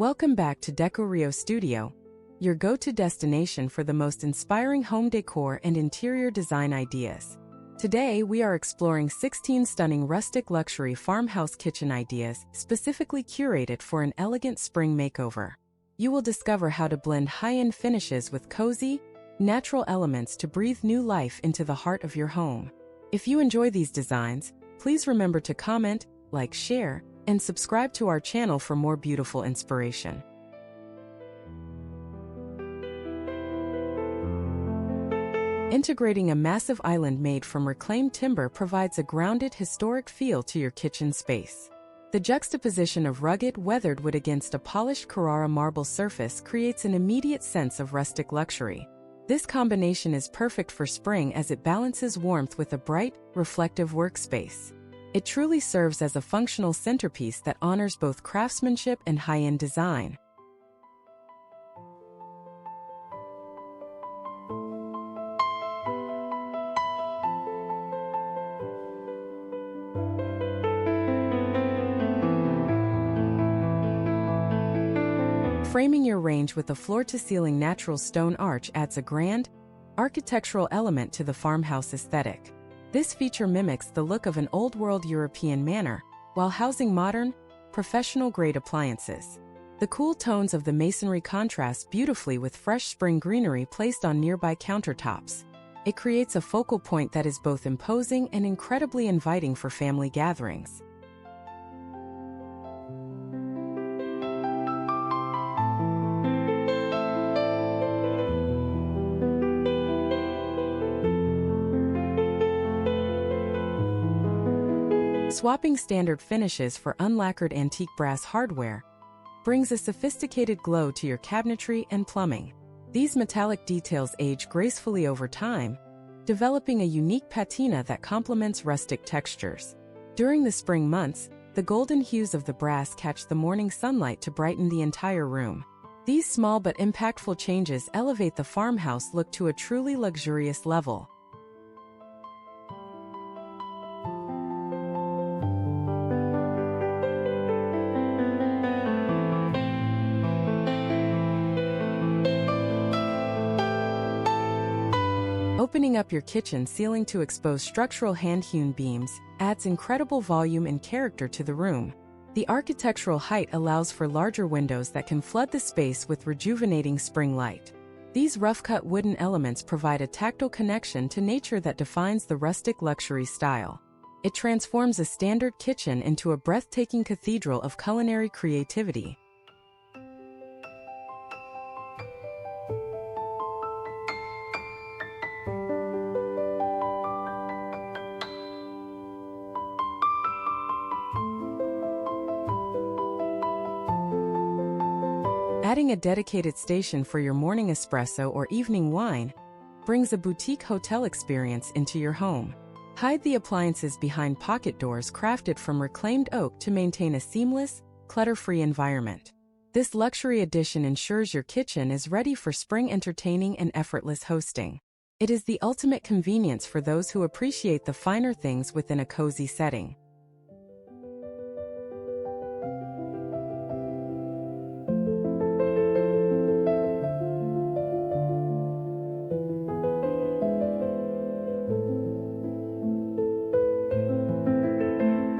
Welcome back to Decorio Studio, your go-to destination for the most inspiring home decor and interior design ideas. Today, we are exploring 16 stunning rustic luxury farmhouse kitchen ideas specifically curated for an elegant spring makeover. You will discover how to blend high-end finishes with cozy, natural elements to breathe new life into the heart of your home. If you enjoy these designs, please remember to comment, like, share, and subscribe to our channel for more beautiful inspiration. Integrating a massive island made from reclaimed timber provides a grounded, historic feel to your kitchen space. The juxtaposition of rugged, weathered wood against a polished Carrara marble surface creates an immediate sense of rustic luxury. This combination is perfect for spring as it balances warmth with a bright, reflective workspace. It truly serves as a functional centerpiece that honors both craftsmanship and high-end design. Framing your range with a floor-to-ceiling natural stone arch adds a grand, architectural element to the farmhouse aesthetic. This feature mimics the look of an old-world European manor, while housing modern, professional-grade appliances. The cool tones of the masonry contrast beautifully with fresh spring greenery placed on nearby countertops. It creates a focal point that is both imposing and incredibly inviting for family gatherings. Swapping standard finishes for unlacquered antique brass hardware brings a sophisticated glow to your cabinetry and plumbing. These metallic details age gracefully over time, developing a unique patina that complements rustic textures. During the spring months, the golden hues of the brass catch the morning sunlight to brighten the entire room. These small but impactful changes elevate the farmhouse look to a truly luxurious level. Opening up your kitchen ceiling to expose structural hand-hewn beams adds incredible volume and character to the room. The architectural height allows for larger windows that can flood the space with rejuvenating spring light. These rough-cut wooden elements provide a tactile connection to nature that defines the rustic luxury style. It transforms a standard kitchen into a breathtaking cathedral of culinary creativity. Adding a dedicated station for your morning espresso or evening wine brings a boutique hotel experience into your home. Hide the appliances behind pocket doors crafted from reclaimed oak to maintain a seamless, clutter-free environment. This luxury addition ensures your kitchen is ready for spring entertaining and effortless hosting. It is the ultimate convenience for those who appreciate the finer things within a cozy setting.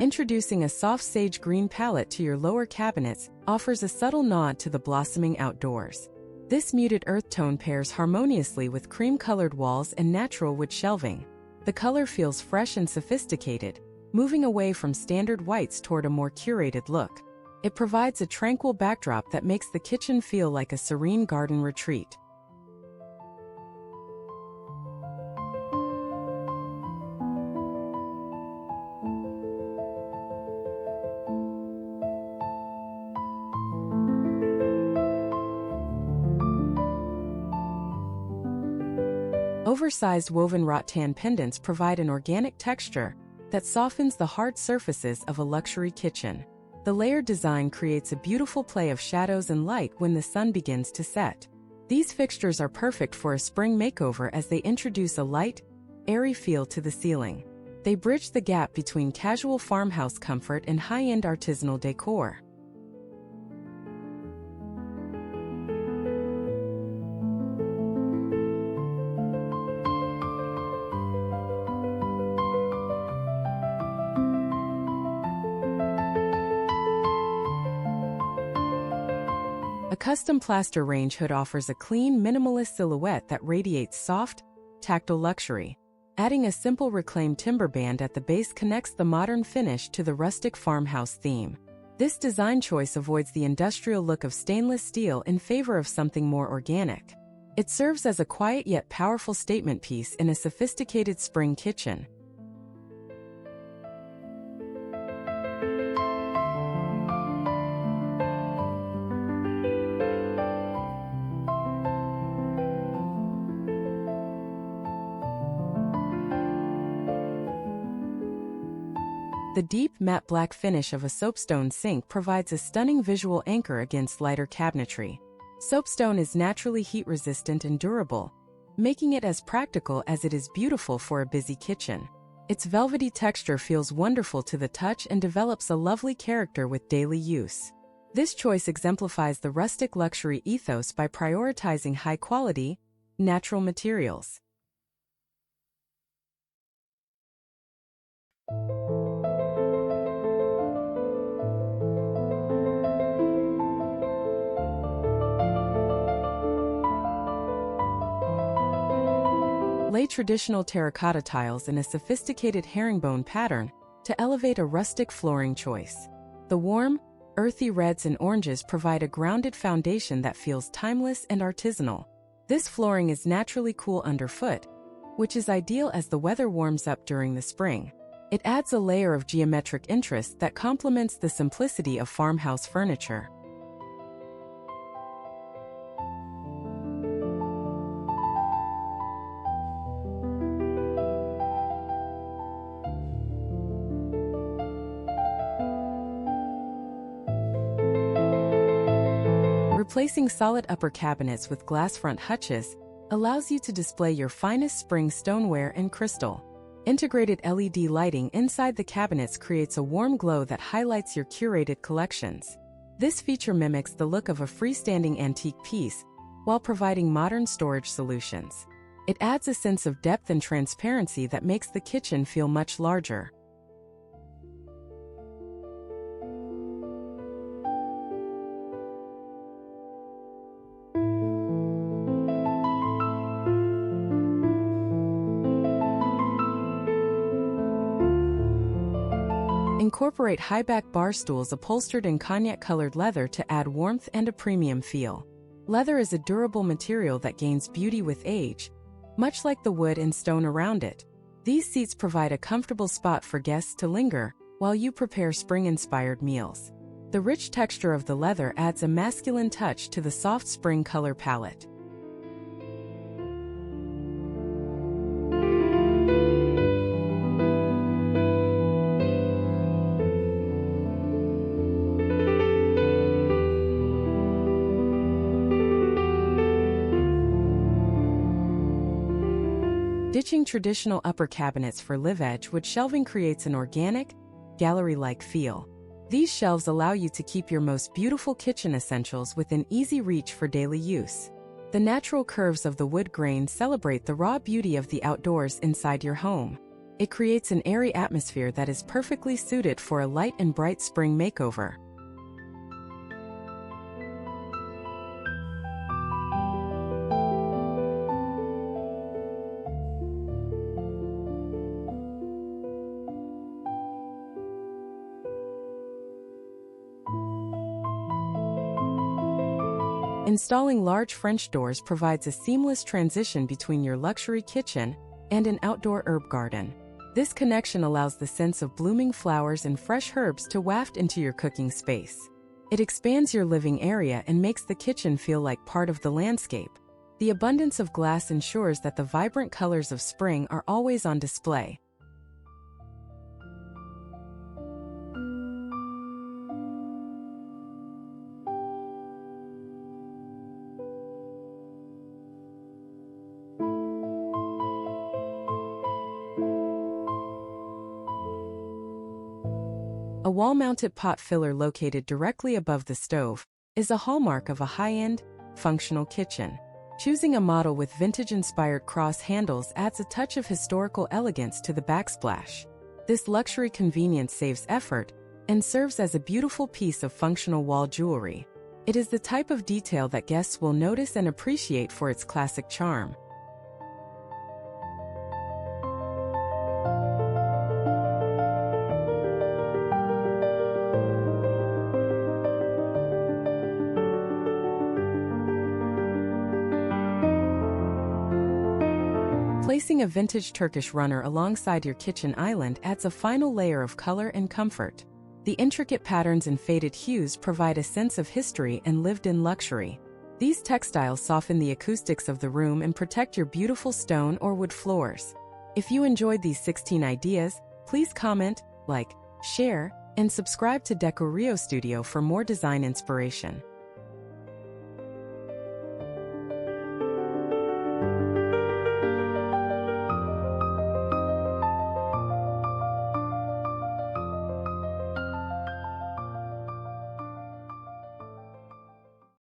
Introducing a soft sage green palette to your lower cabinets offers a subtle nod to the blossoming outdoors. This muted earth tone pairs harmoniously with cream-colored walls and natural wood shelving. The color feels fresh and sophisticated, moving away from standard whites toward a more curated look. It provides a tranquil backdrop that makes the kitchen feel like a serene garden retreat. Oversized woven rattan pendants provide an organic texture that softens the hard surfaces of a luxury kitchen. The layered design creates a beautiful play of shadows and light when the sun begins to set. These fixtures are perfect for a spring makeover as they introduce a light, airy feel to the ceiling. They bridge the gap between casual farmhouse comfort and high-end artisanal decor. custom plaster range hood offers a clean, minimalist silhouette that radiates soft, tactile luxury. Adding a simple reclaimed timber band at the base connects the modern finish to the rustic farmhouse theme. This design choice avoids the industrial look of stainless steel in favor of something more organic. It serves as a quiet yet powerful statement piece in a sophisticated spring kitchen. The deep, matte black finish of a soapstone sink provides a stunning visual anchor against lighter cabinetry. Soapstone is naturally heat-resistant and durable, making it as practical as it is beautiful for a busy kitchen. Its velvety texture feels wonderful to the touch and develops a lovely character with daily use. This choice exemplifies the rustic luxury ethos by prioritizing high-quality, natural materials. Lay traditional terracotta tiles in a sophisticated herringbone pattern to elevate a rustic flooring choice. The warm, earthy reds and oranges provide a grounded foundation that feels timeless and artisanal. This flooring is naturally cool underfoot, which is ideal as the weather warms up during the spring. It adds a layer of geometric interest that complements the simplicity of farmhouse furniture. Replacing solid upper cabinets with glass front hutches allows you to display your finest spring stoneware and crystal. Integrated LED lighting inside the cabinets creates a warm glow that highlights your curated collections. This feature mimics the look of a freestanding antique piece while providing modern storage solutions. It adds a sense of depth and transparency that makes the kitchen feel much larger. Incorporate high-back bar stools upholstered in cognac-colored leather to add warmth and a premium feel. Leather is a durable material that gains beauty with age, much like the wood and stone around it. These seats provide a comfortable spot for guests to linger while you prepare spring-inspired meals. The rich texture of the leather adds a masculine touch to the soft spring color palette. Ditching traditional upper cabinets for live-edge wood shelving creates an organic, gallery-like feel. These shelves allow you to keep your most beautiful kitchen essentials within easy reach for daily use. The natural curves of the wood grain celebrate the raw beauty of the outdoors inside your home. It creates an airy atmosphere that is perfectly suited for a light and bright spring makeover. Installing large French doors provides a seamless transition between your luxury kitchen and an outdoor herb garden. This connection allows the sense of blooming flowers and fresh herbs to waft into your cooking space. It expands your living area and makes the kitchen feel like part of the landscape. The abundance of glass ensures that the vibrant colors of spring are always on display. A wall-mounted pot filler located directly above the stove is a hallmark of a high-end, functional kitchen. Choosing a model with vintage-inspired cross handles adds a touch of historical elegance to the backsplash. This luxury convenience saves effort and serves as a beautiful piece of functional wall jewelry. It is the type of detail that guests will notice and appreciate for its classic charm. Placing a vintage Turkish runner alongside your kitchen island adds a final layer of color and comfort. The intricate patterns and faded hues provide a sense of history and lived-in luxury. These textiles soften the acoustics of the room and protect your beautiful stone or wood floors. If you enjoyed these 16 ideas, please comment, like, share, and subscribe to Decorio Studio for more design inspiration.